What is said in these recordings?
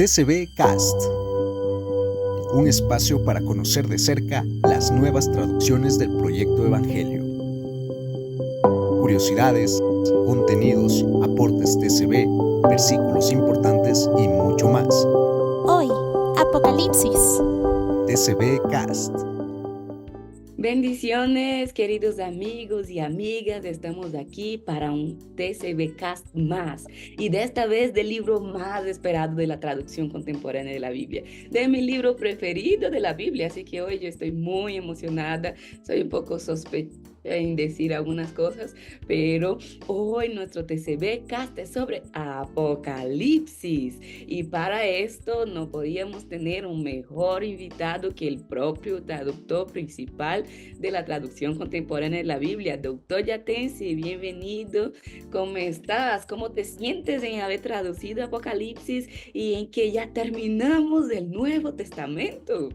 TCB Cast, un espacio para conocer de cerca las nuevas traducciones del proyecto Evangelio. Curiosidades, contenidos, aportes TCB, versículos importantes y mucho más. Hoy, Apocalipsis. TCB Cast. Bendiciones, queridos amigos y amigas. Estamos aquí para un TCB Cast más. Y de esta vez del libro más esperado de la traducción contemporánea de la Biblia. De mi libro preferido de la Biblia. Así que hoy yo estoy muy emocionada. Soy un poco sospechosa en decir algunas cosas, pero hoy nuestro TCB Cast es sobre Apocalipsis. Y para esto no podíamos tener un mejor invitado que el propio traductor principal de la traducción contemporánea de la Biblia, Doctor Yatensi. Bienvenido. ¿Cómo estás? ¿Cómo te sientes en haber traducido Apocalipsis y en que ya terminamos el Nuevo Testamento?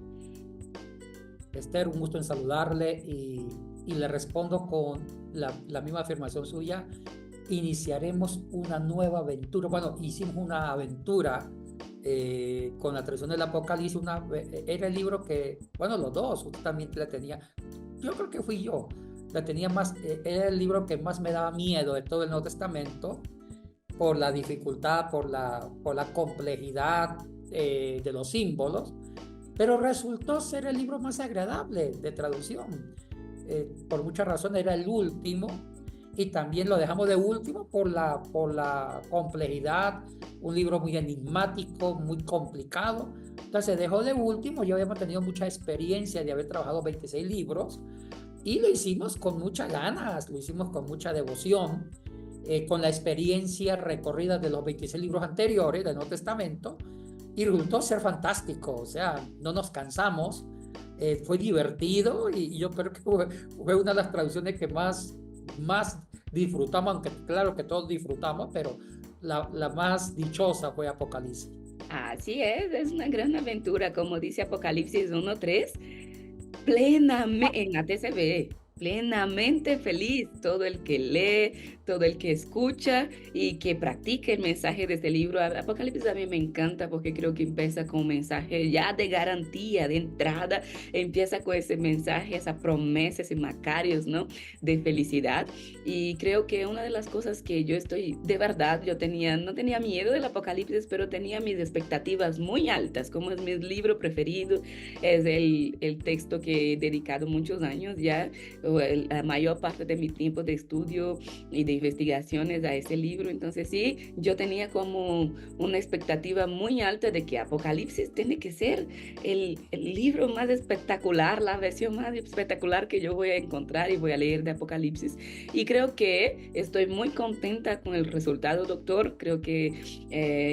Esther, un gusto en saludarle y le respondo con la misma afirmación suya. Iniciaremos una nueva aventura. Bueno, hicimos una aventura con la traducción del Apocalipsis. Era el libro que, bueno, los dos, usted también la tenía. Yo creo que fui yo. La tenía más, era el libro que más me daba miedo de todo el Nuevo Testamento por la dificultad, por la complejidad de los símbolos. Pero resultó ser el libro más agradable de traducción. Por muchas razones era el último y también lo dejamos de último por la complejidad, un libro muy enigmático, muy complicado. Entonces se dejó de último. Ya habíamos tenido mucha experiencia de haber trabajado 26 libros y lo hicimos con muchas ganas, lo hicimos con mucha devoción, con la experiencia recorrida de los 26 libros anteriores del Nuevo Testamento. Y resultó ser fantástico, o sea, no nos cansamos, fue divertido y yo creo que fue una de las traducciones que más disfrutamos, aunque claro que todos disfrutamos, pero la más dichosa fue Apocalipsis. Así es una gran aventura, como dice Apocalipsis 1:3, plenamente en ATCB. Plenamente feliz todo el que lee, todo el que escucha y que practique el mensaje de este libro. Apocalipsis a mí me encanta porque creo que empieza con un mensaje ya de garantía, de entrada, empieza con ese mensaje, esa promesa, ese macarios, ¿no? De felicidad. Y creo que una de las cosas que yo de verdad, no tenía miedo del Apocalipsis, pero tenía mis expectativas muy altas, como es mi libro preferido, es el texto que he dedicado muchos años ya, la mayor parte de mi tiempo de estudio y de investigaciones a ese libro. Entonces sí, yo tenía como una expectativa muy alta de que Apocalipsis tiene que ser el libro más espectacular, la versión más espectacular que yo voy a encontrar y voy a leer de Apocalipsis. Y creo que estoy muy contenta con el resultado, doctor. Creo que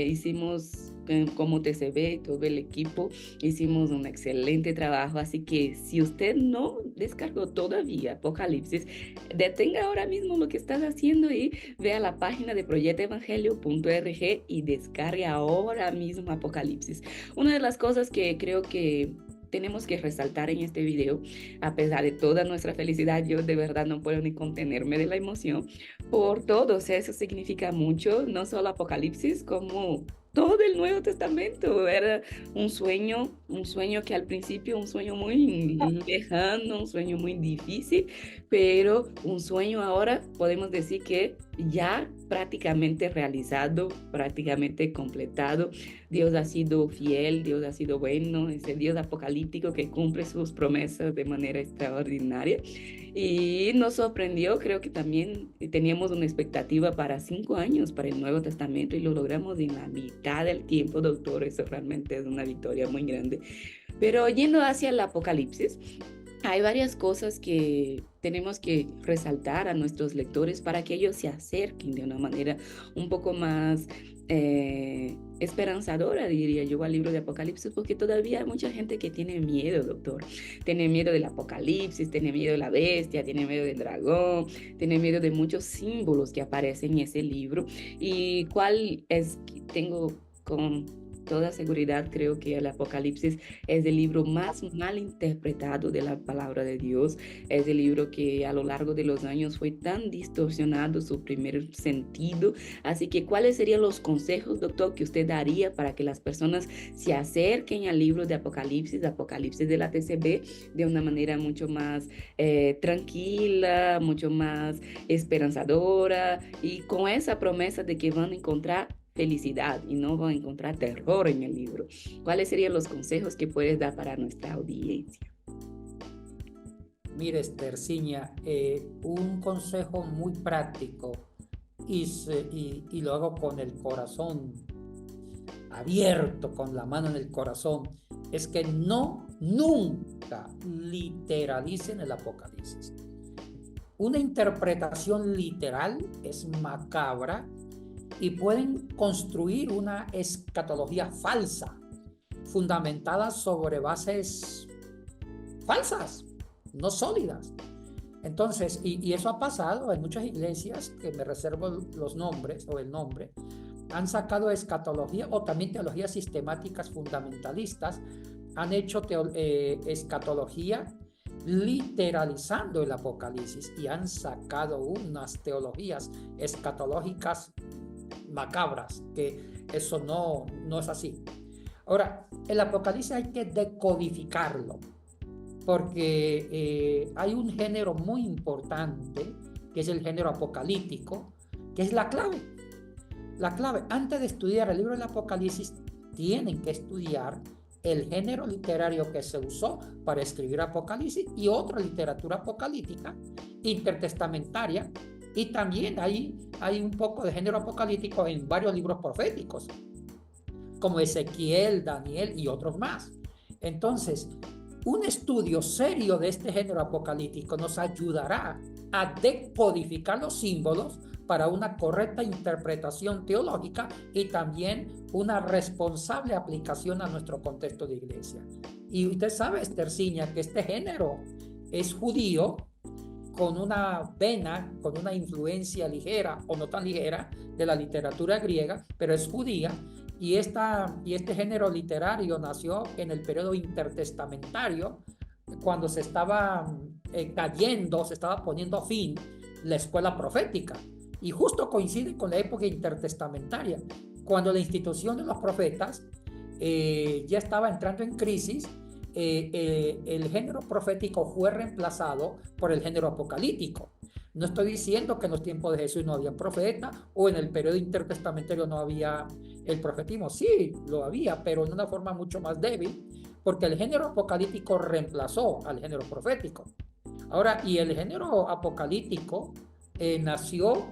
hicimos como TCB, todo el equipo, hicimos un excelente trabajo, así que si usted no descargó todavía Apocalipsis, detenga ahora mismo lo que estás haciendo y vea la página de proyectoevangelio.org y descargue ahora mismo Apocalipsis. Una de las cosas que creo que tenemos que resaltar en este video, a pesar de toda nuestra felicidad, yo de verdad no puedo ni contenerme de la emoción por todo. O sea, eso significa mucho, no solo Apocalipsis, como todo el Nuevo Testamento. Era un sueño que al principio, un sueño muy lejano, un sueño muy difícil, pero un sueño ahora podemos decir que ya prácticamente realizado, prácticamente completado. Dios ha sido fiel, Dios ha sido bueno, ese Dios apocalíptico que cumple sus promesas de manera extraordinaria. Y nos sorprendió, creo que también teníamos una expectativa para 5 años para el Nuevo Testamento y lo logramos en la mitad del tiempo, doctor. Eso realmente es una victoria muy grande. Pero yendo hacia el Apocalipsis, hay varias cosas que tenemos que resaltar a nuestros lectores para que ellos se acerquen de una manera un poco más esperanzadora, diría yo, al libro de Apocalipsis, porque todavía hay mucha gente que tiene miedo, doctor. Tiene miedo del Apocalipsis, tiene miedo de la bestia, tiene miedo del dragón, tiene miedo de muchos símbolos que aparecen en ese libro. ¿Y cuál es? Tengo con toda seguridad creo que el Apocalipsis es el libro más mal interpretado de la palabra de Dios. Es el libro que a lo largo de los años fue tan distorsionado su primer sentido. Así que, ¿cuáles serían los consejos, doctor, que usted daría para que las personas se acerquen al libro de Apocalipsis de la TCB, de una manera mucho más tranquila, mucho más esperanzadora y con esa promesa de que van a encontrar felicidad y no van a encontrar terror en el libro? ¿Cuáles serían los consejos que puedes dar para nuestra audiencia? Mire, Esterciña, un consejo muy práctico y lo hago con el corazón abierto, con la mano en el corazón, es que nunca literalicen el Apocalipsis. Una interpretación literal es macabra y pueden construir una escatología falsa, fundamentada sobre bases falsas, no sólidas. Entonces, y eso ha pasado en muchas iglesias, que me reservo los nombres o el nombre, han sacado escatología o también teologías sistemáticas fundamentalistas, han hecho escatología literalizando el Apocalipsis y han sacado unas teologías escatológicas macabras, que eso no es así. Ahora, el Apocalipsis hay que decodificarlo, porque hay un género muy importante, que es el género apocalíptico, que es la clave. La clave, antes de estudiar el libro del Apocalipsis, tienen que estudiar el género literario que se usó para escribir Apocalipsis y otra literatura apocalíptica, intertestamentaria, y también hay un poco de género apocalíptico en varios libros proféticos, como Ezequiel, Daniel y otros más. Entonces, un estudio serio de este género apocalíptico nos ayudará a decodificar los símbolos para una correcta interpretación teológica y también una responsable aplicación a nuestro contexto de iglesia. Y usted sabe, Esterciña, que este género es judío, con una vena, con una influencia ligera o no tan ligera de la literatura griega, pero es judía. Y este género literario nació en el periodo intertestamentario, cuando se estaba cayendo, se estaba poniendo fin la escuela profética. Y justo coincide con la época intertestamentaria, cuando la institución de los profetas ya estaba entrando en crisis. El género profético fue reemplazado por el género apocalíptico. No estoy diciendo que en los tiempos de Jesús no había profeta o en el periodo intertestamentario no había el profetismo. Sí, lo había, pero de una forma mucho más débil, porque el género apocalíptico reemplazó al género profético. Ahora, y el género apocalíptico nació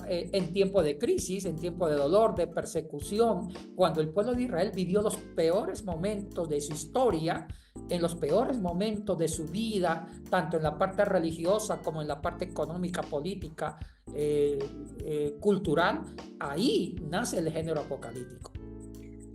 en tiempo de crisis, en tiempo de dolor, de persecución, cuando el pueblo de Israel vivió los peores momentos de su historia, en los peores momentos de su vida, tanto en la parte religiosa como en la parte económica, política, cultural. Ahí nace el género apocalíptico.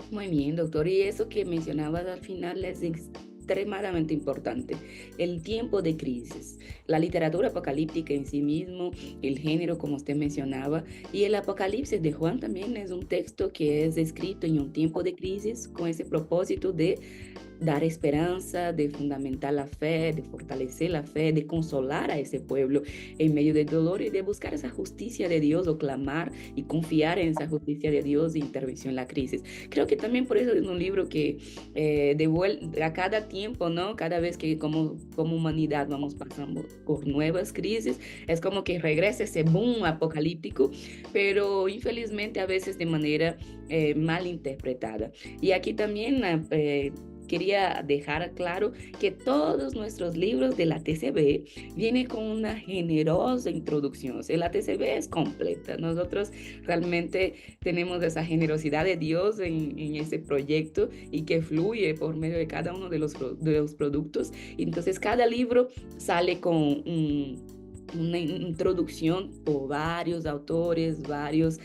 Muy bien, doctor. Y eso que mencionabas al final es extremadamente importante, el tiempo de crisis, la literatura apocalíptica en sí mismo, el género como usted mencionaba, y el Apocalipsis de Juan también es un texto que es escrito en un tiempo de crisis con ese propósito de dar esperanza, de fundamentar la fe, de fortalecer la fe, de consolar a ese pueblo en medio del dolor y de buscar esa justicia de Dios o clamar y confiar en esa justicia de Dios de intervención en la crisis. Creo que también por eso es un libro que a cada tiempo, ¿no? Cada vez que como humanidad vamos pasando por nuevas crisis, es como que regresa ese boom apocalíptico, pero infelizmente a veces de manera mal interpretada. Y aquí también quería dejar claro que todos nuestros libros de la TCB vienen con una generosa introducción. O sea, la TCB es completa. Nosotros realmente tenemos esa generosidad de Dios en ese proyecto y que fluye por medio de cada uno de los productos. Entonces, cada libro sale con una introducción por varios autores, varios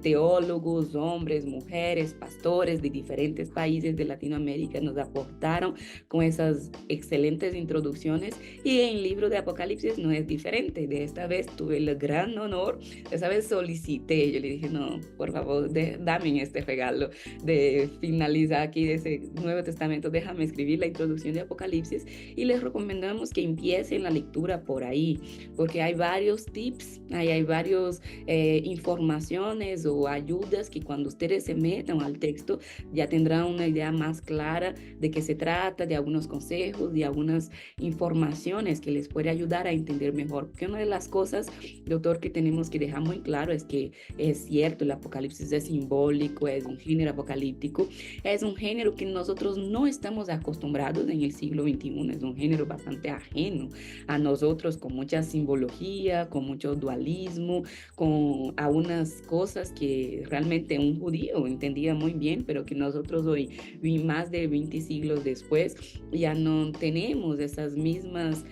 teólogos, hombres, mujeres, pastores de diferentes países de Latinoamérica nos aportaron con esas excelentes introducciones, y en el libro de Apocalipsis no es diferente. De esta vez tuve el gran honor, esta vez solicité, yo le dije, no, por favor, dame este regalo de finalizar aquí de ese Nuevo Testamento, déjame escribir la introducción de Apocalipsis, y les recomendamos que empiecen la lectura por ahí, porque hay varios tips, hay varios informaciones o ayudas que cuando ustedes se metan al texto ya tendrán una idea más clara de qué se trata, de algunos consejos, de algunas informaciones que les puede ayudar a entender mejor. Porque una de las cosas, doctor, que tenemos que dejar muy claro es que es cierto, el Apocalipsis es simbólico, es un género apocalíptico, es un género que nosotros no estamos acostumbrados en el siglo XXI, es un género bastante ajeno a nosotros, con mucha simbología, con mucho dualismo, con algunas cosas que realmente un judío entendía muy bien, pero que nosotros hoy, más de 20 siglos después, ya no tenemos esas mismas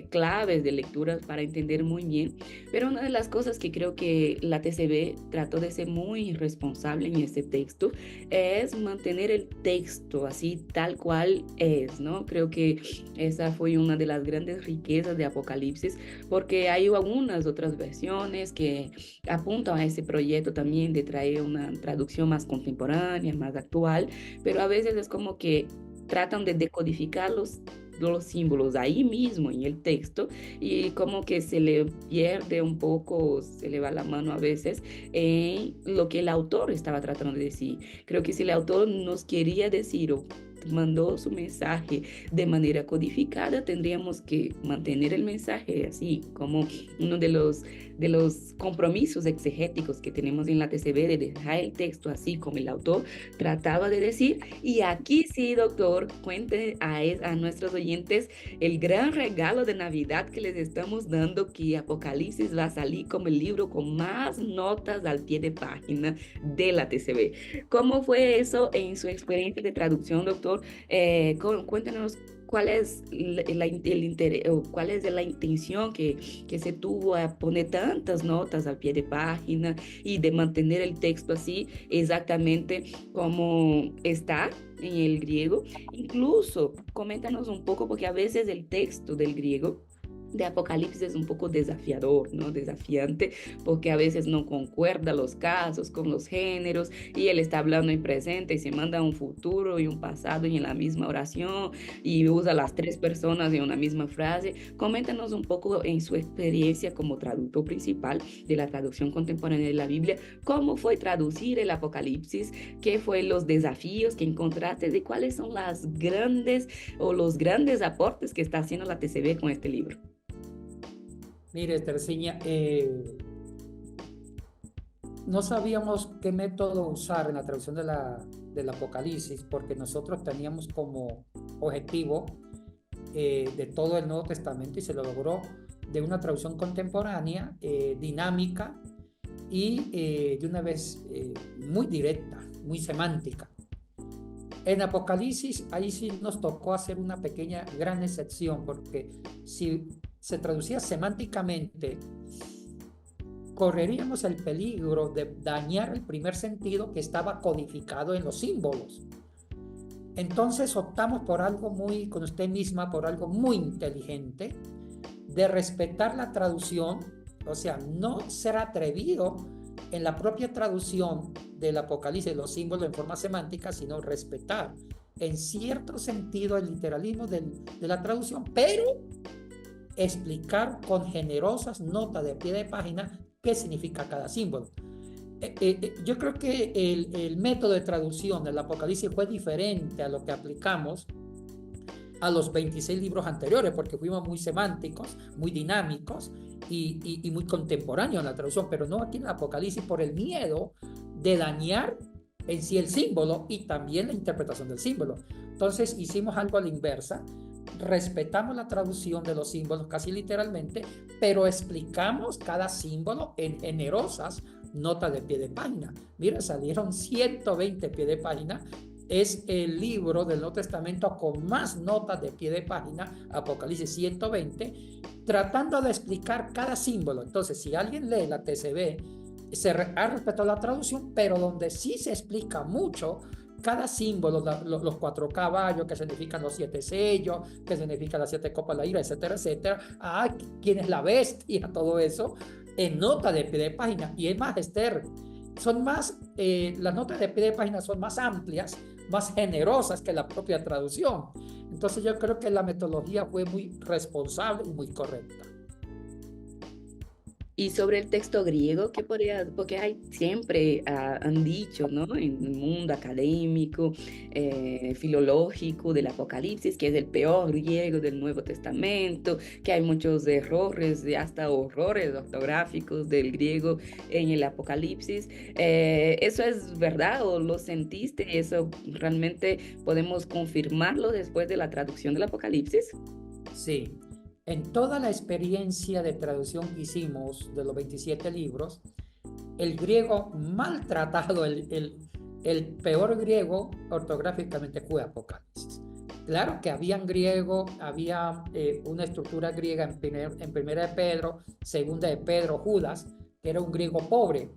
claves de lecturas para entender muy bien. Pero una de las cosas que creo que la TCB trató de ser muy responsable en este texto es mantener el texto así tal cual es, ¿no? Creo que esa fue una de las grandes riquezas de Apocalipsis, porque hay algunas otras versiones que apuntan a ese proyecto también de traer una traducción más contemporánea, más actual, pero a veces es como que tratan de decodificar los símbolos ahí mismo en el texto, y como que se le pierde un poco, se le va la mano a veces en lo que el autor estaba tratando de decir. Creo que si el autor nos quería decir o mandó su mensaje de manera codificada, tendríamos que mantener el mensaje así, como uno de los compromisos exegéticos que tenemos en la TCB, de dejar el texto así como el autor trataba de decir. Y aquí sí, doctor, cuente a nuestros oyentes el gran regalo de Navidad que les estamos dando, que Apocalipsis va a salir como el libro con más notas al pie de página de la TCB. ¿Cómo fue eso en su experiencia de traducción, doctor? Cuéntanos cuál es el interés, o cuál es la intención que se tuvo a poner tantas notas al pie de página y de mantener el texto así exactamente como está en el griego. Incluso coméntanos un poco, porque a veces el texto del griego de Apocalipsis es un poco desafiador, ¿no? Desafiante, porque a veces no concuerda los casos con los géneros, y él está hablando en presente y se manda un futuro y un pasado y en la misma oración, y usa las tres personas en una misma frase. Coméntanos un poco en su experiencia como traductor principal de la traducción contemporánea de la Biblia, cómo fue traducir el Apocalipsis, qué fue los desafíos que encontraste, de cuáles son las grandes o los grandes aportes que está haciendo la TCB con este libro. Mire, Terciña, no sabíamos qué método usar en la traducción del Apocalipsis, porque nosotros teníamos como objetivo de todo el Nuevo Testamento, y se lo logró, de una traducción contemporánea, dinámica y de una vez muy directa, muy semántica. En Apocalipsis, ahí sí nos tocó hacer una pequeña, gran excepción, porque si se traducía semánticamente, correríamos el peligro de dañar el primer sentido que estaba codificado en los símbolos. Entonces optamos por algo muy, con usted misma, por algo muy inteligente, de respetar la traducción, o sea, no ser atrevido en la propia traducción del Apocalipsis, los símbolos en forma semántica, sino respetar en cierto sentido el literalismo de la traducción, pero explicar con generosas notas de pie de página qué significa cada símbolo. Yo creo que el método de traducción del Apocalipsis fue diferente a lo que aplicamos a los 26 libros anteriores, porque fuimos muy semánticos, muy dinámicos y muy contemporáneos en la traducción, pero no aquí en el Apocalipsis, por el miedo de dañar en sí el símbolo y también la interpretación del símbolo. Entonces hicimos algo a la inversa, respetamos la traducción de los símbolos casi literalmente, pero explicamos cada símbolo en generosas notas de pie de página. Mira, salieron 120 pie de página. Es el libro del Nuevo Testamento con más notas de pie de página, Apocalipsis 120, tratando de explicar cada símbolo. Entonces, si alguien lee la TCB, ha respetado la traducción, pero donde sí se explica mucho cada símbolo, los 4 caballos, que significan los 7 sellos, que significan las 7 copas de la ira, etcétera, etcétera. Quién es la bestia, todo eso, en nota de pie de página. Y es más, Esther, son más, las notas de pie de página son más amplias, más generosas que la propia traducción. Entonces yo creo que la metodología fue muy responsable y muy correcta. Y sobre el texto griego, ¿qué podría? Porque hay siempre han dicho, ¿no? En el mundo académico, filológico del Apocalipsis, que es el peor griego del Nuevo Testamento, que hay muchos errores y hasta horrores ortográficos del griego en el Apocalipsis. ¿Eso es verdad o lo sentiste? ¿Eso realmente podemos confirmarlo después de la traducción del Apocalipsis? Sí. En toda la experiencia de traducción que hicimos de los 27 libros, el griego maltratado, el peor griego ortográficamente fue Apocalipsis. Claro que había una estructura griega en Primera de Pedro, Segunda de Pedro, Judas, que era un griego pobre,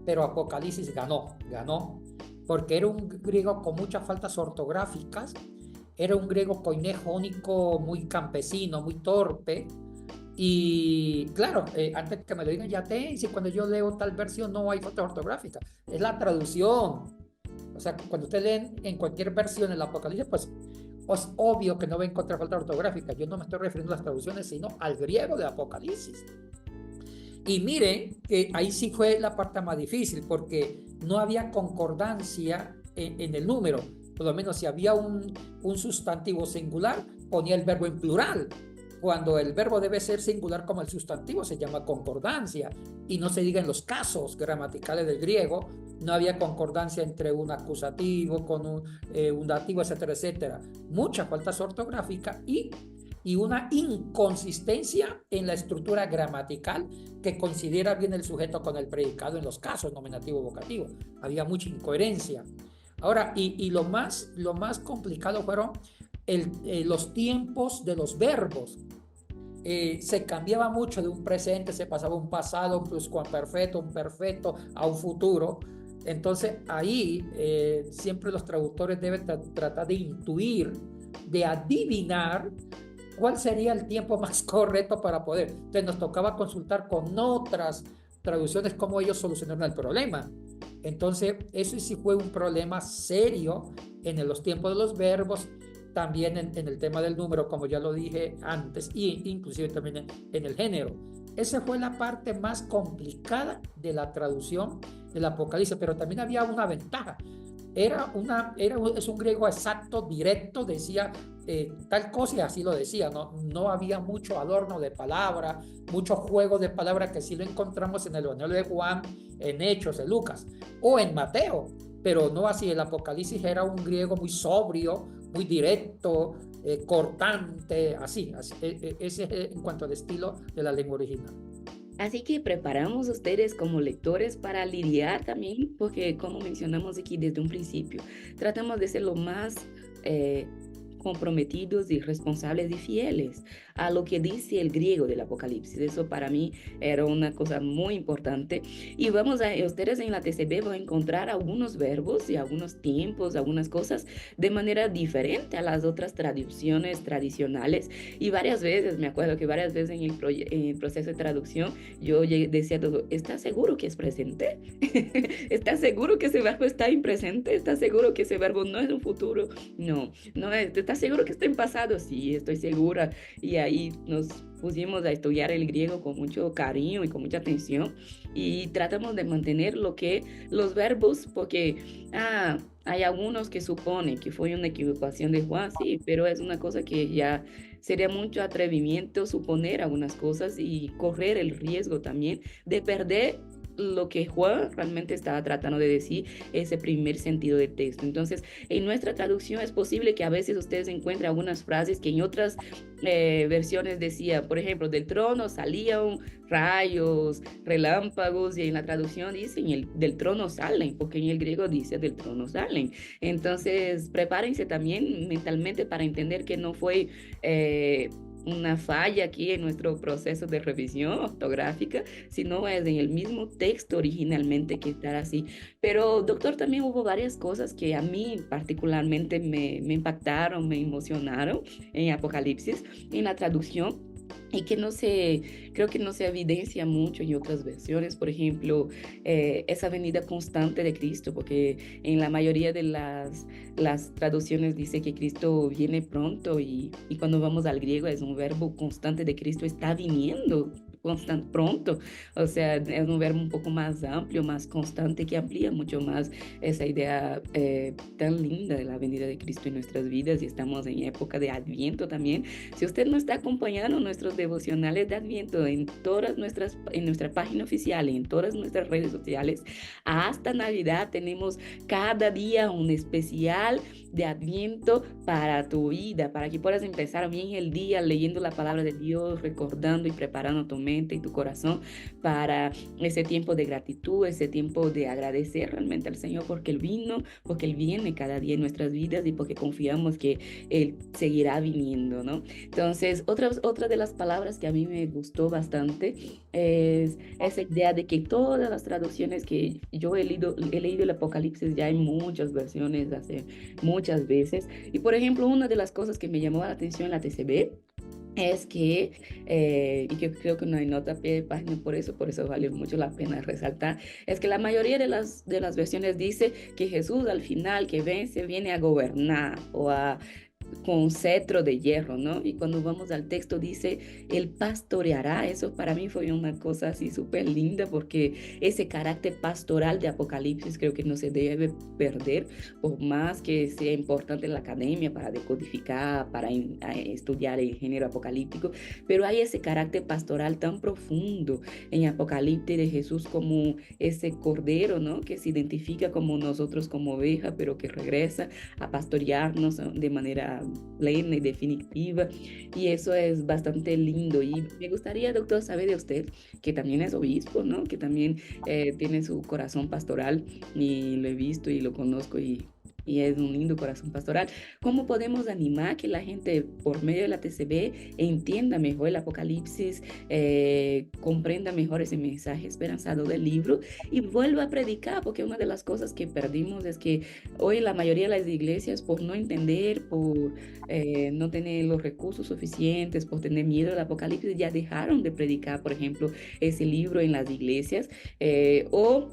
pero Apocalipsis ganó, porque era un griego con muchas faltas ortográficas. Era un griego koiné jónico muy campesino, muy torpe. Y claro, antes que me lo digan, ya si cuando yo leo tal versión no hay falta ortográfica. Es la traducción. O sea, cuando usted lee en cualquier versión el Apocalipsis, pues es obvio que no va a encontrar falta ortográfica. Yo no me estoy refiriendo a las traducciones, sino al griego de Apocalipsis. Y miren que ahí sí fue la parte más difícil, porque no había concordancia en el número. Por lo menos si había un sustantivo singular, ponía el verbo en plural. Cuando el verbo debe ser singular como el sustantivo, se llama concordancia. Y no se diga en los casos gramaticales del griego, no había concordancia entre un acusativo con un dativo, etcétera, etcétera. Muchas faltas ortográficas y una inconsistencia en la estructura gramatical que coincidiera bien el sujeto con el predicado en los casos nominativo-vocativo. Había mucha incoherencia. Ahora, y lo más complicado fueron los tiempos de los verbos. Se cambiaba mucho de un presente, se pasaba un pasado, un pluscuamperfecto, un perfecto, a un futuro. Entonces, ahí siempre los traductores deben tratar de intuir, de adivinar cuál sería el tiempo más correcto para poder. Entonces, nos tocaba consultar con otras traducciones cómo ellos solucionaron el problema. Entonces, eso sí fue un problema serio en los tiempos de los verbos, también en el tema del número, como ya lo dije antes, y inclusive también en el género. Esa fue la parte más complicada de la traducción del Apocalipsis, pero también había una ventaja. Es un griego exacto, directo, decía tal cosa y así lo decía, no había mucho adorno de palabra, mucho juego de palabras que sí lo encontramos en el Evangelio de Juan, en Hechos, en Lucas o en Mateo, pero no así. El Apocalipsis era un griego muy sobrio, muy directo, cortante, así. Ese es en cuanto al estilo de la lengua original. Así que preparamos a ustedes como lectores para lidiar también, porque como mencionamos aquí desde un principio, tratamos de ser lo más comprometidos y responsables y fieles a lo que dice el griego del Apocalipsis. Eso para mí era una cosa muy importante. Y ustedes en la TCB van a encontrar algunos verbos y algunos tiempos, algunas cosas de manera diferente a las otras traducciones tradicionales. Y varias veces, me acuerdo que varias veces en el proceso de traducción, yo decía todo, ¿estás seguro que es presente? ¿Estás seguro que ese verbo está en presente? ¿Estás seguro que ese verbo no es un futuro? No es. ¿Estás seguro que está en pasado? Sí, estoy segura. Y ahí nos pusimos a estudiar el griego con mucho cariño y con mucha atención y tratamos de mantener los verbos, porque hay algunos que suponen que fue una equivocación de Juan, sí, pero es una cosa que ya sería mucho atrevimiento suponer algunas cosas y correr el riesgo también de perder lo que Juan realmente estaba tratando de decir, ese primer sentido del texto. Entonces, en nuestra traducción es posible que a veces ustedes encuentren algunas frases que en otras versiones decía, por ejemplo, del trono salían rayos, relámpagos, y en la traducción dicen del trono salen, porque en el griego dice del trono salen. Entonces, prepárense también mentalmente para entender que no fue una falla aquí en nuestro proceso de revisión ortográfica, sino es en el mismo texto originalmente que está así. Pero, doctor, también hubo varias cosas que a mí particularmente me impactaron, me emocionaron en Apocalipsis, en la traducción. Y que creo que no se evidencia mucho en otras versiones, por ejemplo, esa venida constante de Cristo, porque en la mayoría de las traducciones dice que Cristo viene pronto y cuando vamos al griego es un verbo constante de Cristo está viniendo pronto, o sea, es un verbo un poco más amplio, más constante, que amplía mucho más esa idea tan linda de la venida de Cristo en nuestras vidas, y estamos en época de Adviento también. Si usted no está acompañando nuestros devocionales de Adviento en nuestra página oficial y en todas nuestras redes sociales, hasta Navidad tenemos cada día un especial de Adviento para tu vida, para que puedas empezar bien el día leyendo la palabra de Dios, recordando y preparando tu mente y tu corazón para ese tiempo de gratitud, ese tiempo de agradecer realmente al Señor porque Él vino, porque Él viene cada día en nuestras vidas y porque confiamos que Él seguirá viniendo, ¿no? Entonces, otra de las palabras que a mí me gustó bastante es esa idea de que todas las traducciones que yo he leído el Apocalipsis ya en muchas versiones, hace muchas veces. Y por ejemplo, una de las cosas que me llamó la atención en la TCB es que, y que creo que no hay nota a pie de página por eso vale mucho la pena resaltar, es que la mayoría de las versiones dice que Jesús al final que vence viene a gobernar o con cetro de hierro, ¿no? Y cuando vamos al texto dice, Él pastoreará. Eso para mí fue una cosa así súper linda, porque ese carácter pastoral de Apocalipsis creo que no se debe perder, por más que sea importante en la academia para decodificar, para estudiar el género apocalíptico, pero hay ese carácter pastoral tan profundo en Apocalipsis de Jesús como ese cordero, ¿no? Que se identifica como nosotros como oveja, pero que regresa a pastorearnos de manera plena y definitiva, y eso es bastante lindo. Y me gustaría, doctor, saber de usted, que también es obispo, ¿no? Que también tiene su corazón pastoral, y lo he visto y lo conozco, y es un lindo corazón pastoral. ¿Cómo podemos animar que la gente, por medio de la TCB, entienda mejor el Apocalipsis, comprenda mejor ese mensaje esperanzador del libro y vuelva a predicar? Porque una de las cosas que perdimos es que hoy la mayoría de las iglesias, por no entender, por no tener los recursos suficientes, por tener miedo al Apocalipsis, ya dejaron de predicar, por ejemplo, ese libro en las iglesias, o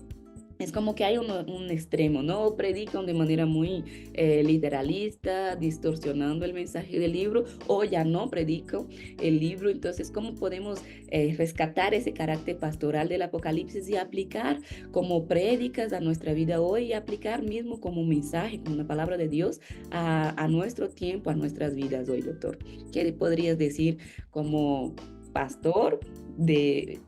es como que hay un extremo, ¿no? O predican de manera muy literalista, distorsionando el mensaje del libro, o ya no predican el libro. Entonces, ¿cómo podemos rescatar ese carácter pastoral del Apocalipsis y aplicar como prédicas a nuestra vida hoy, y aplicar mismo como mensaje, como una palabra de Dios a nuestro tiempo, a nuestras vidas hoy, doctor? ¿Qué podrías decir como pastor que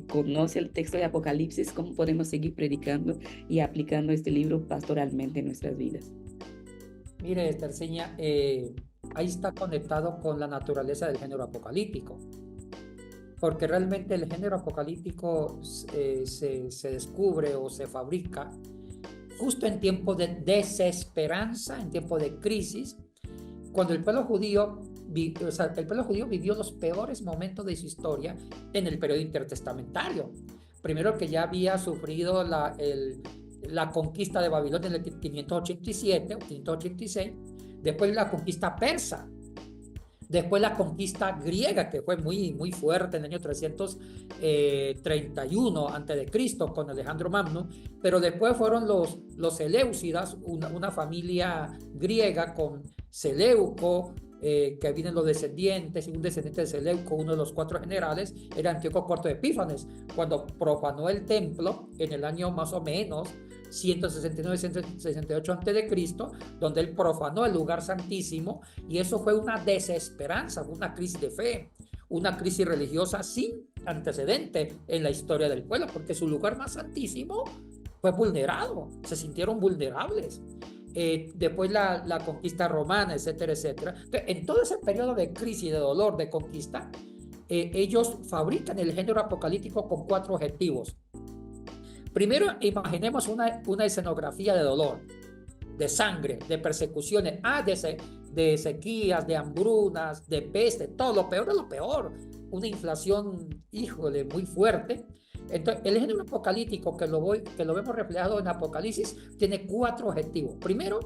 conoce el texto de Apocalipsis? ¿Cómo podemos seguir predicando y aplicando este libro pastoralmente en nuestras vidas? Mire, Terceña, ahí está conectado con la naturaleza del género apocalíptico, porque realmente el género apocalíptico se descubre o se fabrica justo en tiempos de desesperanza, en tiempos de crisis, cuando el pueblo judío vivió los peores momentos de su historia en el periodo intertestamentario. Primero, que ya había sufrido la conquista de Babilonia en el 587 o 586, después la conquista persa, después la conquista griega, que fue muy, muy fuerte en el año 331 a.C. con Alejandro Magno, pero después fueron los Seleucidas, una familia griega con Seleuco, que vienen los descendientes, y un descendiente de Seleuco, uno de los 4 generales, era Antíoco IV Epífanes, cuando profanó el templo en el año más o menos 169-168 a.C., donde él profanó el lugar santísimo, y eso fue una desesperanza, una crisis de fe, una crisis religiosa sin antecedente en la historia del pueblo, porque su lugar más santísimo fue vulnerado, se sintieron vulnerables. Después la conquista romana, etcétera, etcétera. Entonces, en todo ese periodo de crisis, de dolor, de conquista, ellos fabrican el género apocalíptico con 4 objetivos. Primero, imaginemos una escenografía de dolor, de sangre, de persecuciones, de sequías, de hambrunas, de peste, todo lo peor de lo peor. Una inflación, híjole, muy fuerte. Entonces, el género apocalíptico que lo vemos reflejado en Apocalipsis tiene 4 objetivos. Primero,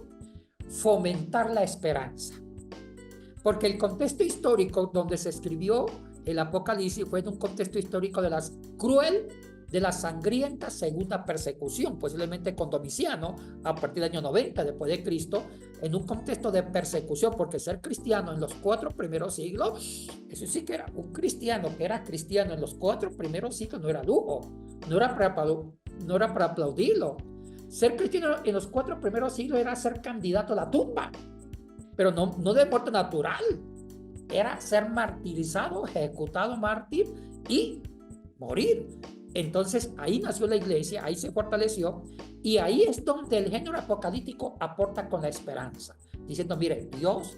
fomentar la esperanza. Porque el contexto histórico donde se escribió el Apocalipsis fue en un contexto histórico de la sangrienta segunda persecución, posiblemente con Domiciano, a partir del año 90 después de Cristo, en un contexto de persecución, porque ser cristiano en los 4 primeros siglos, eso sí que era un cristiano que era cristiano en los 4 primeros siglos, no era lujo, no era para aplaudirlo. Ser cristiano en los 4 primeros siglos era ser candidato a la tumba, pero no de muerte natural, era ser martirizado, ejecutado mártir y morir. Entonces ahí nació la iglesia, ahí se fortaleció, y ahí es donde el género apocalíptico aporta con la esperanza, diciendo, mire, Dios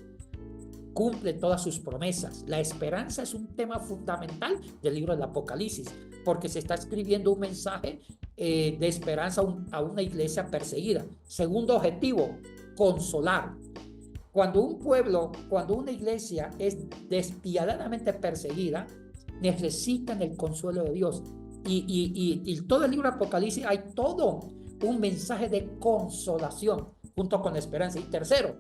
cumple todas sus promesas. La esperanza es un tema fundamental del libro del Apocalipsis, porque se está escribiendo un mensaje de esperanza a una iglesia perseguida. Segundo objetivo, consolar. Cuando una iglesia es despiadadamente perseguida, necesitan el consuelo de Dios. Y todo el libro de Apocalipsis hay todo un mensaje de consolación junto con la esperanza. Y tercero,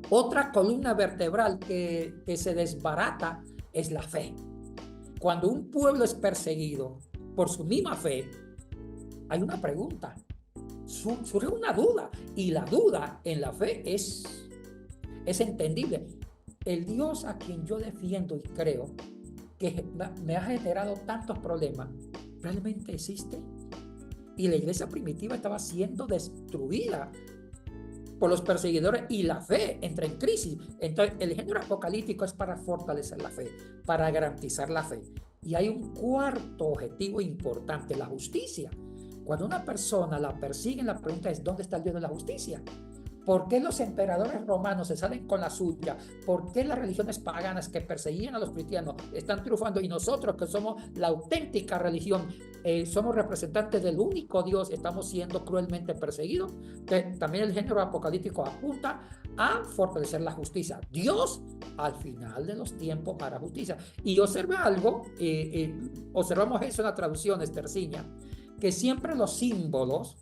otra columna vertebral que se desbarata es la fe. Cuando un pueblo es perseguido por su misma fe, hay una pregunta, surge una duda, y la duda en la fe es entendible. El Dios a quien yo defiendo y creo que me ha generado tantos problemas, ¿realmente existe? Y la iglesia primitiva estaba siendo destruida por los perseguidores y la fe entra en crisis. Entonces, el género apocalíptico es para fortalecer la fe, para garantizar la fe. Y hay un cuarto objetivo importante, la justicia. Cuando una persona la persiguen, la pregunta es, ¿dónde está el Dios de la justicia? ¿Por qué los emperadores romanos se salen con la suya? ¿Por qué las religiones paganas que perseguían a los cristianos están triunfando y nosotros, que somos la auténtica religión, somos representantes del único Dios, estamos siendo cruelmente perseguidos? También el género apocalíptico apunta a fortalecer la justicia. Dios al final de los tiempos hará justicia. Y observa algo, observamos eso en la traducción Esterciña, que siempre los símbolos,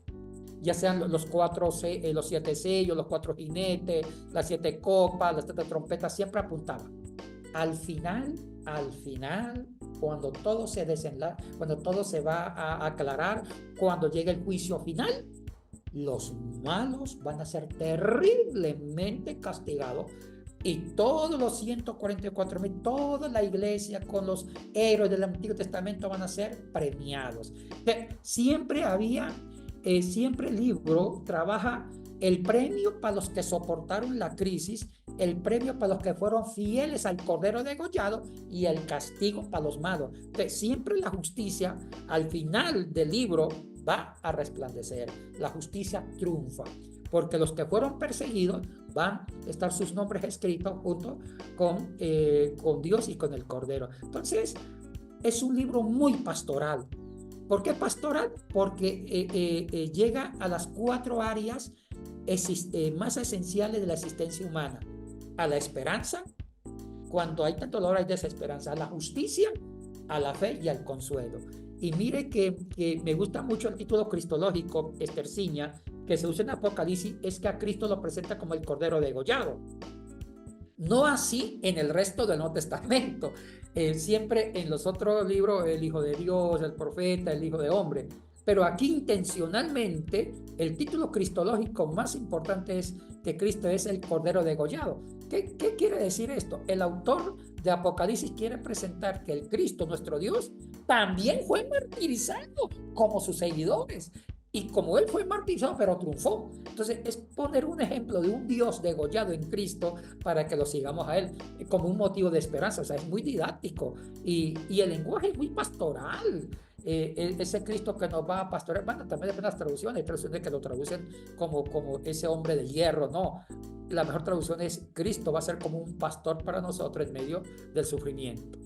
ya sean los 7 sellos, los 4 jinetes, las 7 copas, las 7 trompetas, siempre apuntaban. Al final, cuando todo se va a aclarar, cuando llegue el juicio final, los malos van a ser terriblemente castigados. Y todos los 144,000, toda la iglesia con los héroes del Antiguo Testamento van a ser premiados. Siempre el libro trabaja el premio para los que soportaron la crisis, el premio para los que fueron fieles al Cordero degollado y el castigo para los malos. Entonces, siempre la justicia al final del libro va a resplandecer. La justicia triunfa, porque los que fueron perseguidos van a estar sus nombres escritos junto con Dios y con el Cordero. Entonces, es un libro muy pastoral. ¿Por qué pastoral? Porque llega a las 4 áreas más esenciales de la existencia humana. A la esperanza, cuando hay tanto dolor hay desesperanza. A la justicia, a la fe y al consuelo. Y mire que me gusta mucho el título cristológico, Esterciña, que se usa en Apocalipsis, es que a Cristo lo presenta como el Cordero degollado. No así en el resto del Nuevo Testamento. Siempre en los otros libros, el Hijo de Dios, el Profeta, el Hijo de Hombre. Pero aquí intencionalmente el título cristológico más importante es que Cristo es el Cordero degollado. ¿Qué quiere decir esto? El autor de Apocalipsis quiere presentar que el Cristo, nuestro Dios, también fue martirizado como sus seguidores. Y como él fue martirizado, pero triunfó. Entonces es poner un ejemplo de un Dios degollado en Cristo para que lo sigamos a él como un motivo de esperanza. O sea, es muy didáctico y el lenguaje es muy pastoral. Ese Cristo que nos va a pastorear, bueno, también depende de las traducciones, hay traducciones que lo traducen como ese hombre de hierro, no. La mejor traducción es Cristo va a ser como un pastor para nosotros en medio del sufrimiento.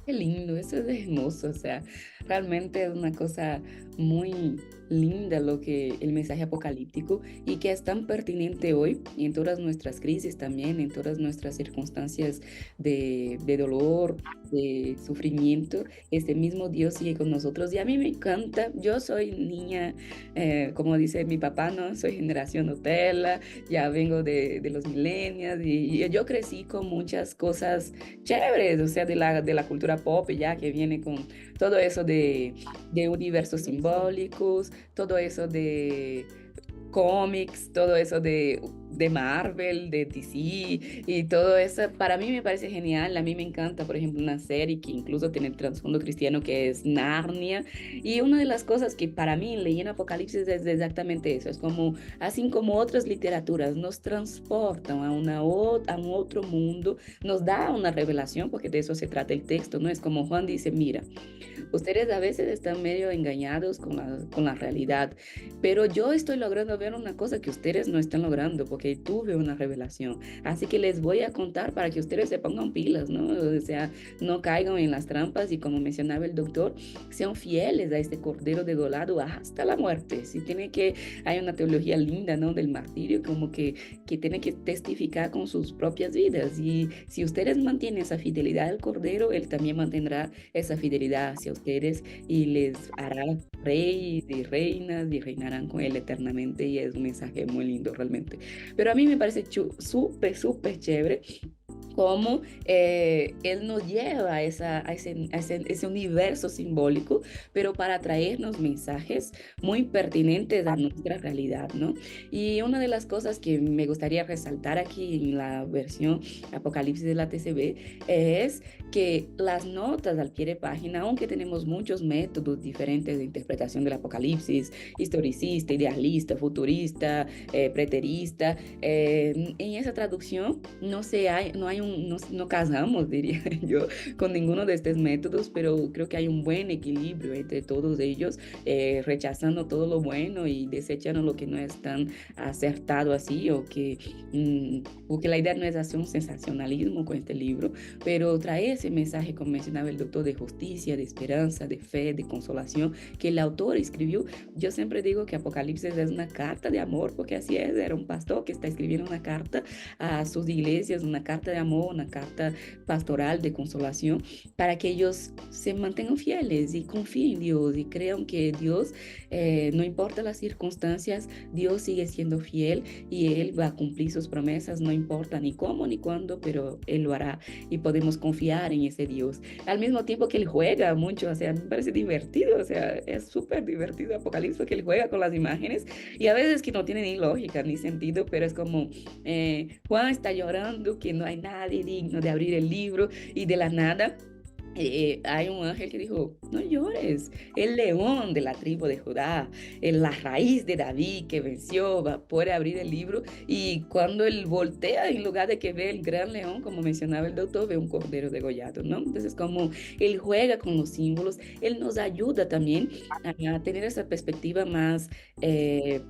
Qué lindo, eso es hermoso, o sea, realmente es una cosa muy linda el mensaje apocalíptico y que es tan pertinente hoy y en todas nuestras crisis también, en todas nuestras circunstancias de dolor, de sufrimiento. Este mismo Dios sigue con nosotros y a mí me encanta. Yo soy niña, como dice mi papá, ¿no? Soy generación Nutella, ya vengo de los millennials y yo crecí con muchas cosas chéveres, o sea, de la cultura pop ya que viene con todo eso de universos simbólicos, todo eso de cómics, todo eso de Marvel, de DC y todo eso, para mí me parece genial. A mí me encanta, por ejemplo, una serie que incluso tiene el trasfondo cristiano que es Narnia. Y una de las cosas que para mí leí en Apocalipsis es exactamente eso. Es como, así como otras literaturas, nos transportan a un otro mundo, nos da una revelación, porque de eso se trata el texto, ¿no? Es como Juan dice, mira, ustedes a veces están medio engañados con la realidad, pero yo estoy logrando ver una cosa que ustedes no están logrando porque tuve una revelación. Así que les voy a contar para que ustedes se pongan pilas, ¿no? O sea, no caigan en las trampas y como mencionaba el doctor, sean fieles a este cordero degolado hasta la muerte. Si tiene que, hay una teología linda, ¿no? Del martirio, como que tiene que testificar con sus propias vidas. Y si ustedes mantienen esa fidelidad al cordero, él también mantendrá esa fidelidad hacia ustedes y les hará reyes y reinas y reinarán con él eternamente y es un mensaje muy lindo realmente. Pero a mí me parece súper chévere cómo él nos lleva a ese universo simbólico, pero para traernos mensajes muy pertinentes a nuestra realidad, ¿no? Y una de las cosas que me gustaría resaltar aquí en la versión Apocalipsis de la TCB es que las notas al pie de página, aunque tenemos muchos métodos diferentes de interpretación del Apocalipsis, historicista, idealista, futurista, preterista, en esa traducción no casamos, diría yo, con ninguno de estos métodos, pero creo que hay un buen equilibrio entre todos ellos, rechazando todo lo bueno y desechando lo que no es tan acertado así, porque la idea no es hacer un sensacionalismo con este libro, pero trae ese mensaje, como mencionaba el doctor, de justicia, de esperanza, de fe, de consolación, que el autor escribió. Yo siempre digo que Apocalipsis es una carta de amor, porque así es, era un pastor que está escribiendo una carta a sus iglesias, una carta de amor, una carta pastoral de consolación, para que ellos se mantengan fieles y confíen en Dios y crean que Dios, no importa las circunstancias, Dios sigue siendo fiel y Él va a cumplir sus promesas, no importa ni cómo ni cuándo, pero Él lo hará y podemos confiar en ese Dios. Al mismo tiempo que Él juega mucho, o sea, me parece divertido, o sea, es súper divertido Apocalipsis porque Él juega con las imágenes y a veces que no tiene ni lógica ni sentido, pero es como Juan está llorando que no hay nadie digno de abrir el libro y de la nada hay un ángel que dijo, no llores, el león de la tribu de Judá, la raíz de David que venció, puede abrir el libro y cuando él voltea, en lugar de que ve el gran león, como mencionaba el doctor, ve un cordero degollado, ¿no? Entonces como él juega con los símbolos, él nos ayuda también a tener esa perspectiva más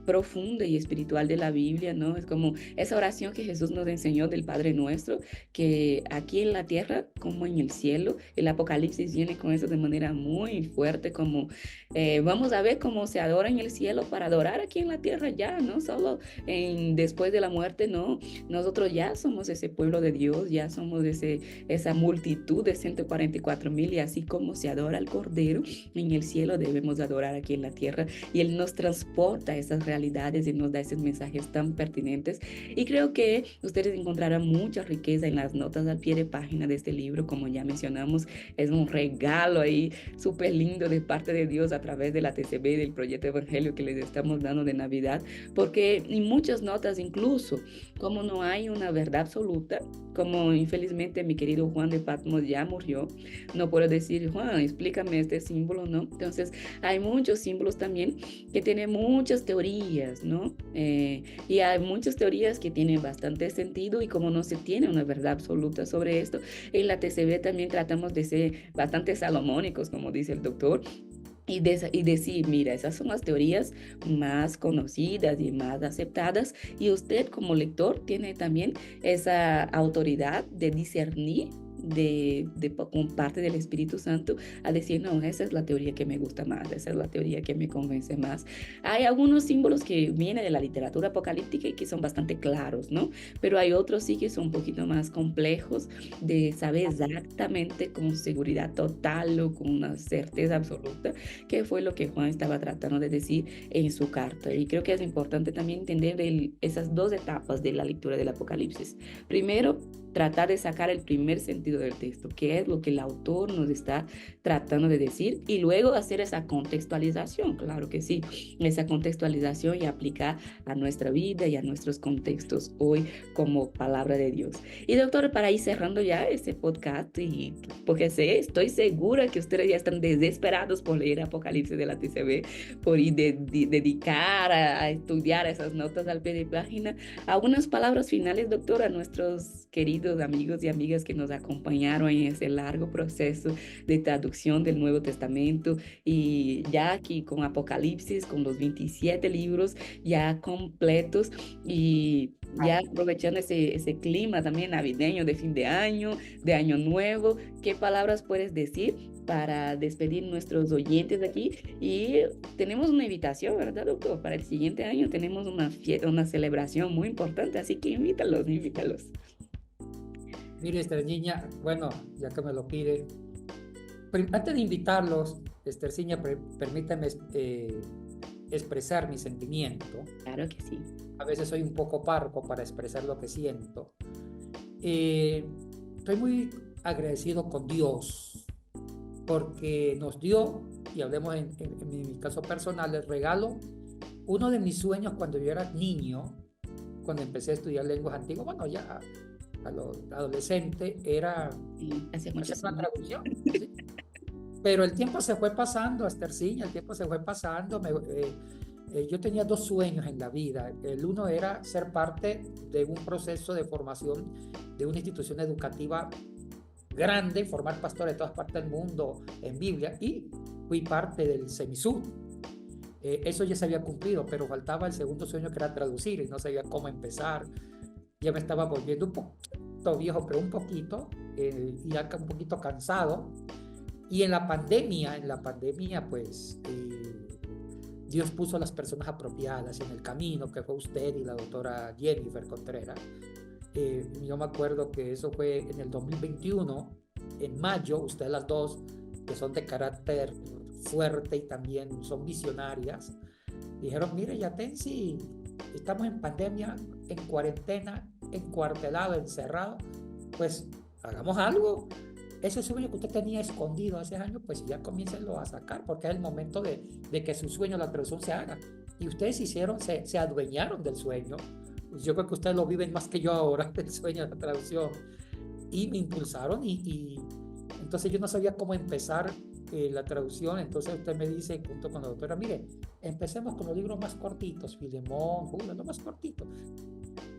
profunda y espiritual de la Biblia, ¿no? Es como esa oración que Jesús nos enseñó del Padre Nuestro, que aquí en la tierra como en el cielo, el Apocalipsis viene con eso de manera muy fuerte, como vamos a ver cómo se adora en el cielo para adorar aquí en la tierra ya, no solo después de la muerte, no, nosotros ya somos ese pueblo de Dios, ya somos esa multitud de 144,000 y así como se adora al Cordero, en el cielo debemos adorar aquí en la tierra y Él nos transporta a esas realidades y nos da esos mensajes tan pertinentes y creo que ustedes encontrarán mucha riqueza en las notas al pie de página de este libro, como ya mencionamos. Es un regalo ahí súper lindo de parte de Dios a través de la TCB, del proyecto Evangelio que les estamos dando de Navidad, porque en muchas notas incluso, como no hay una verdad absoluta, como infelizmente mi querido Juan de Patmos ya murió, no puedo decir, Juan, explícame este símbolo, ¿no? Entonces hay muchos símbolos también que tienen muchas teorías, ¿no? Y hay muchas teorías que tienen bastante sentido y como no se tiene una verdad absoluta sobre esto, en la TCB también tratamos de ser bastante salomónicos, como dice el doctor, y decir, mira, esas son las teorías más conocidas y más aceptadas y usted como lector tiene también esa autoridad de discernir con parte del Espíritu Santo a decir, no, esa es la teoría que me gusta más, esa es la teoría que me convence más. Hay algunos símbolos que vienen de la literatura apocalíptica y que son bastante claros, ¿no? Pero hay otros sí que son un poquito más complejos de saber exactamente con seguridad total o con una certeza absoluta qué fue lo que Juan estaba tratando de decir en su carta. Y creo que es importante también entender esas dos etapas de la lectura del Apocalipsis. Primero, tratar de sacar el primer sentido del texto, qué es lo que el autor nos está tratando de decir, y luego hacer esa contextualización, claro que sí, esa contextualización y aplicar a nuestra vida y a nuestros contextos hoy como palabra de Dios. Y doctor, para ir cerrando ya este podcast, y porque estoy segura que ustedes ya están desesperados por leer Apocalipsis de la TCB, por ir dedicar a estudiar esas notas al pie de página, algunas palabras finales, doctor, a nuestros queridos amigos y amigas que nos acompañaron en ese largo proceso de traducción del Nuevo Testamento, y ya aquí con Apocalipsis, con los 27 libros ya completos, y ya aprovechando ese clima también navideño de fin de año nuevo, ¿qué palabras puedes decir para despedir nuestros oyentes de aquí? Y tenemos una invitación, ¿verdad, doctor? Para el siguiente año tenemos una celebración muy importante, así que invítalos. Mire, Esterciña, bueno, ya que me lo pide, antes de invitarlos, Esterciña, permítame expresar mi sentimiento. Claro que sí. A veces soy un poco parco para expresar lo que siento. Estoy muy agradecido con Dios porque nos dio, y hablemos en mi caso personal, el regalo, uno de mis sueños cuando yo era niño, cuando empecé a estudiar lenguas antiguas, bueno, ya a los adolescentes, era hacer una traducción. ¿Sí? Pero el tiempo se fue pasando, Esterciña, el tiempo se fue pasando. Yo tenía dos sueños en la vida. El uno era ser parte de un proceso de formación de una institución educativa grande, formar pastores de todas partes del mundo en Biblia, y fui parte del Semisud. Eso ya se había cumplido, pero faltaba el segundo sueño, que era traducir, y no sabía cómo empezar. Ya me estaba volviendo un poquito viejo, pero un poquito, y ya un poquito cansado. Y en la pandemia, pues Dios puso a las personas apropiadas en el camino, que fue usted y la doctora Jennifer Contreras. Yo me acuerdo que eso fue en el 2021, en mayo. Ustedes las dos, que son de carácter fuerte y también son visionarias, dijeron, mire, Yatensi, estamos en pandemia, en cuarentena, encuartelado, encerrado, pues hagamos algo. Ese sueño que usted tenía escondido hace años, pues ya comiéncenlo a sacar, porque es el momento de que su sueño, la traducción, se haga. Y ustedes se adueñaron del sueño. Pues yo creo que ustedes lo viven más que yo ahora, el sueño de la traducción. Y me impulsaron, y entonces yo no sabía cómo empezar la traducción. Entonces usted me dice, junto con la doctora, mire, empecemos con los libros más cortitos, Filemón, Judas, lo más cortito.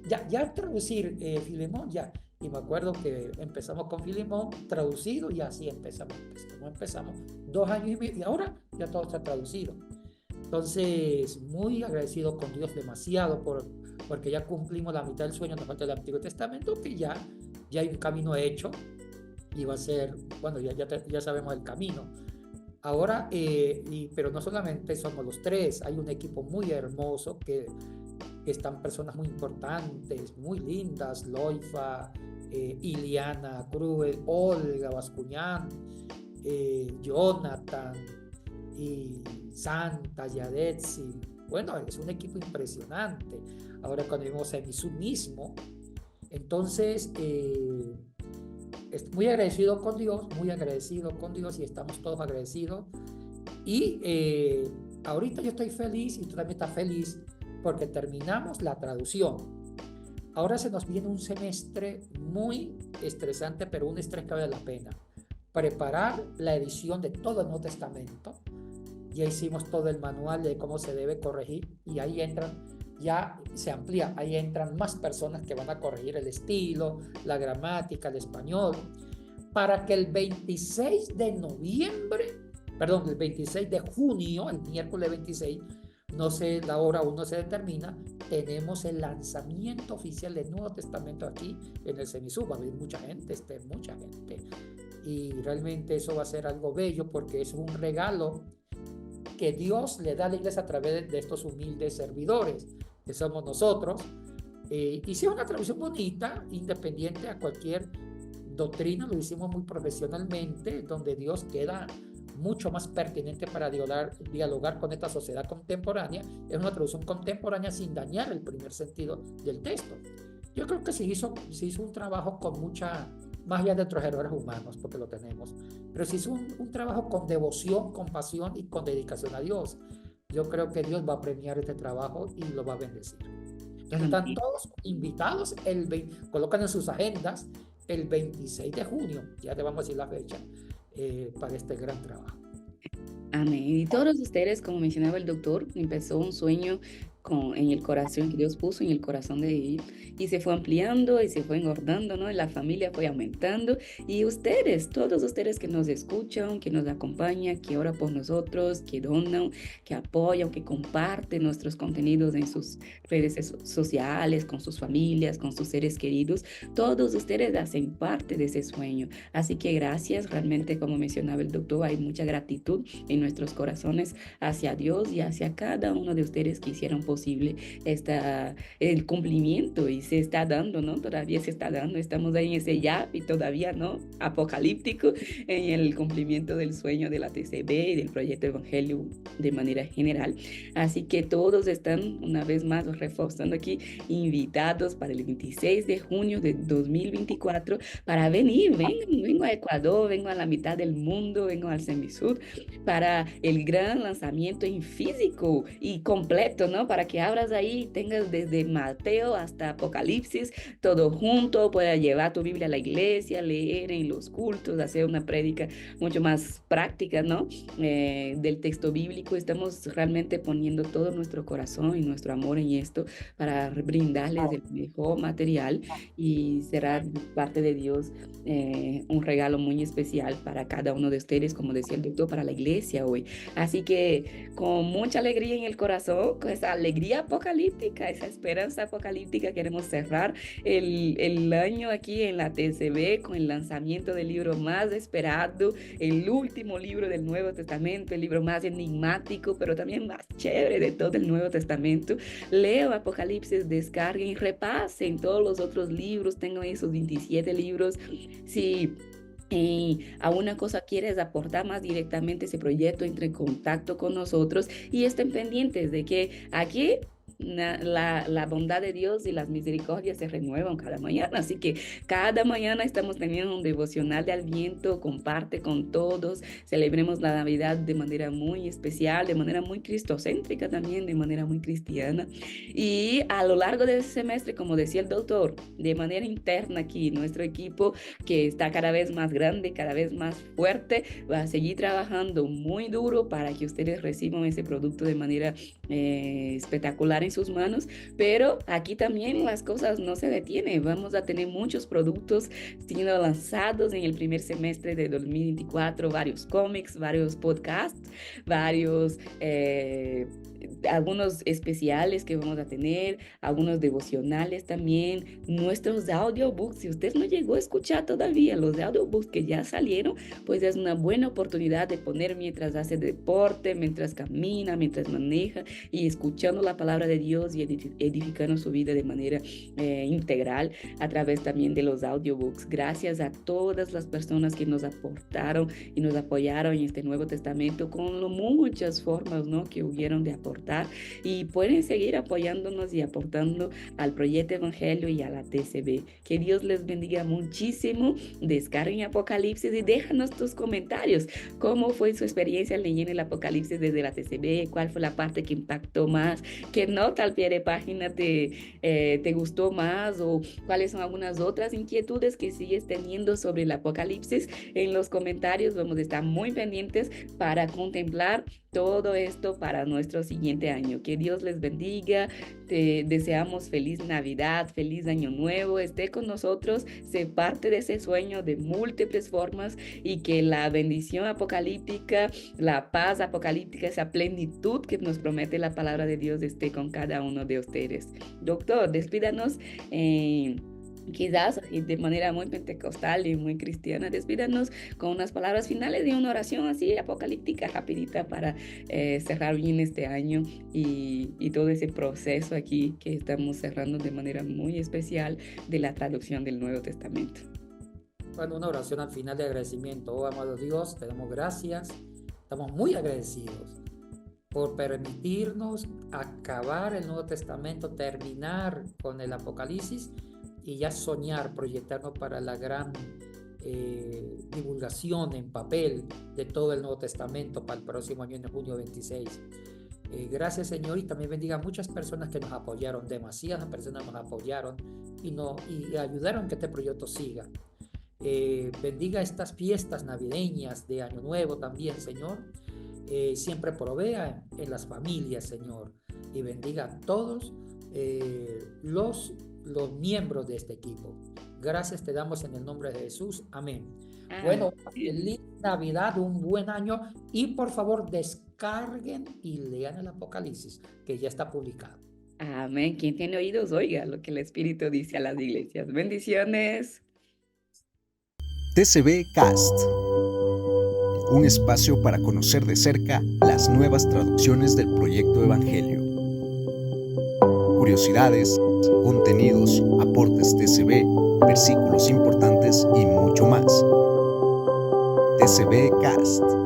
Ya traducir Filemón, ya. Y me acuerdo que empezamos con Filemón traducido, y así empezamos 2 años y medio, y ahora ya todo está traducido. Entonces, muy agradecido con Dios, demasiado, porque ya cumplimos la mitad del sueño. Nos falta el Antiguo Testamento, que ya hay un camino hecho, y va a ser, bueno, ya sabemos el camino. Ahora, pero no solamente somos los tres, hay un equipo muy hermoso que están personas muy importantes, muy lindas, Loifa, Iliana Cruz, Olga Bascuñán, Jonathan y Santa Yadetsi. Bueno, es un equipo impresionante. Ahora cuando vimos a Misú mismo, entonces muy agradecido con Dios, y estamos todos agradecidos. Y ahorita yo estoy feliz, y tú también estás feliz, porque terminamos la traducción. Ahora se nos viene un semestre muy estresante, pero un estrés que vale la pena. Preparar la edición de todo el Nuevo Testamento. Ya hicimos todo el manual de cómo se debe corregir, y ahí ya se amplía, ahí entran más personas que van a corregir el estilo, la gramática, el español, para que el 26 de junio, el miércoles 26, no sé la hora aún no se determina, tenemos el lanzamiento oficial del Nuevo Testamento aquí en el Semisub. Va a haber mucha gente, mucha gente. Y realmente eso va a ser algo bello porque es un regalo que Dios le da a la iglesia a través de estos humildes servidores, que somos nosotros. Y sí, es una traducción bonita, independiente a cualquier doctrina, lo hicimos muy profesionalmente, donde Dios queda mucho más pertinente para dialogar con esta sociedad contemporánea. Es una traducción contemporánea sin dañar el primer sentido del texto. Yo creo que se hizo un trabajo con mucha, más allá de otros errores humanos, porque lo tenemos, pero se hizo un trabajo con devoción, con pasión y con dedicación a Dios. Yo creo que Dios va a premiar este trabajo y lo va a bendecir. Entonces están todos invitados, colocan en sus agendas el 26 de junio, ya te vamos a decir la fecha, para este gran trabajo. Amén. Y todos ustedes, como mencionaba el doctor, empezó un sueño en el corazón que Dios puso en el corazón de él y se fue ampliando y se fue engordando, ¿no? Y la familia fue aumentando y ustedes, todos ustedes que nos escuchan, que nos acompañan, que oran por nosotros, que donan, que apoyan, que comparten nuestros contenidos en sus redes sociales, con sus familias, con sus seres queridos, todos ustedes hacen parte de ese sueño. Así que gracias, realmente como mencionaba el doctor, hay mucha gratitud en nuestros corazones hacia Dios y hacia cada uno de ustedes que hicieron posible el cumplimiento y se está dando, ¿no? Todavía se está dando, estamos ahí en ese ya y todavía, ¿no? Apocalíptico en el cumplimiento del sueño de la TCB y del proyecto Evangelio de manera general. Así que todos están una vez más reforzando aquí, invitados para el 26 de junio de 2024 para venir, vengo a Ecuador, vengo a la mitad del mundo, vengo al Semisud para el gran lanzamiento en físico y completo, ¿no? Para que abras ahí, tengas desde Mateo hasta Apocalipsis, todo junto, puedas llevar tu Biblia a la iglesia, leer en los cultos, hacer una prédica mucho más práctica, ¿no? Del texto bíblico. Estamos realmente poniendo todo nuestro corazón y nuestro amor en esto para brindarles el mejor material y será parte de Dios un regalo muy especial para cada uno de ustedes, como decía el doctor, para la iglesia hoy. Así que con mucha alegría en el corazón, con esa alegría apocalíptica, esa esperanza apocalíptica, queremos cerrar el año aquí en la TCB con el lanzamiento del libro más esperado, el último libro del Nuevo Testamento, el libro más enigmático, pero también más chévere de todo el Nuevo Testamento. Leo Apocalipsis, descarguen y repasen todos los otros libros, tengo esos 27 libros. Si a una cosa quieres aportar más directamente ese proyecto, entre en contacto con nosotros y estén pendientes de que aquí la bondad de Dios y las misericordias se renuevan cada mañana, así que cada mañana estamos teniendo un devocional de Adviento. Comparte con todos, celebremos la Navidad de manera muy especial, de manera muy cristocéntrica también, de manera muy cristiana, y a lo largo de ese semestre, como decía el doctor, de manera interna aquí, nuestro equipo que está cada vez más grande, cada vez más fuerte, va a seguir trabajando muy duro para que ustedes reciban ese producto de manera espectacular en sus manos, pero aquí también las cosas no se detienen. Vamos a tener muchos productos siendo lanzados en el primer semestre de 2024, varios cómics, varios podcasts, varios algunos especiales que vamos a tener, algunos devocionales también, nuestros audiobooks. Si usted no llegó a escuchar todavía los audiobooks que ya salieron, pues es una buena oportunidad de poner mientras hace deporte, mientras camina, mientras maneja y escuchando la palabra de Dios y edificando su vida de manera integral a través también de los audiobooks. Gracias a todas las personas que nos aportaron y nos apoyaron en este Nuevo Testamento con muchas formas, ¿no?, que hubieron de aportar, y pueden seguir apoyándonos y aportando al proyecto Evangelio y a la TCB. Que Dios les bendiga muchísimo. Descarguen Apocalipsis y déjanos tus comentarios. ¿Cómo fue su experiencia leyendo el Apocalipsis desde la TCB? ¿Cuál fue la parte que impactó más? ¿Qué nota al pie de página te gustó más? ¿O cuáles son algunas otras inquietudes que sigues teniendo sobre el Apocalipsis? En los comentarios vamos a estar muy pendientes para contemplar todo esto para nuestro siguiente año. Que Dios les bendiga. Te deseamos feliz Navidad, feliz Año Nuevo. Esté con nosotros, sé parte de ese sueño de múltiples formas y que la bendición apocalíptica, la paz apocalíptica, esa plenitud que nos promete la palabra de Dios esté con cada uno de ustedes. Doctor, despídanos. Quizás de manera muy pentecostal y muy cristiana, despídanos con unas palabras finales y una oración así apocalíptica, rapidita, para cerrar bien este año y todo ese proceso aquí que estamos cerrando de manera muy especial de la traducción del Nuevo Testamento. Bueno, una oración al final de agradecimiento. Oh, amado Dios, te damos gracias. Estamos muy agradecidos por permitirnos acabar el Nuevo Testamento, terminar con el Apocalipsis y ya soñar, proyectarnos para la gran divulgación en papel de todo el Nuevo Testamento para el próximo año, en junio 26. Gracias, Señor, y también bendiga a muchas personas que nos apoyaron, demasiadas personas nos apoyaron y ayudaron que este proyecto siga. Bendiga estas fiestas navideñas de Año Nuevo también, Señor. Siempre provea en las familias, Señor, y bendiga a todos los miembros de este equipo. Gracias te damos en el nombre de Jesús. Amén. Bueno, feliz Navidad, un buen año, y por favor descarguen y lean el Apocalipsis, que ya está publicado. Amén. Quien tiene oídos, oiga lo que el Espíritu dice a las iglesias. Bendiciones. TCB Cast, un espacio para conocer de cerca las nuevas traducciones del proyecto Evangelio. Curiosidades, contenidos, aportes TCB, versículos importantes y mucho más. TCB Cast.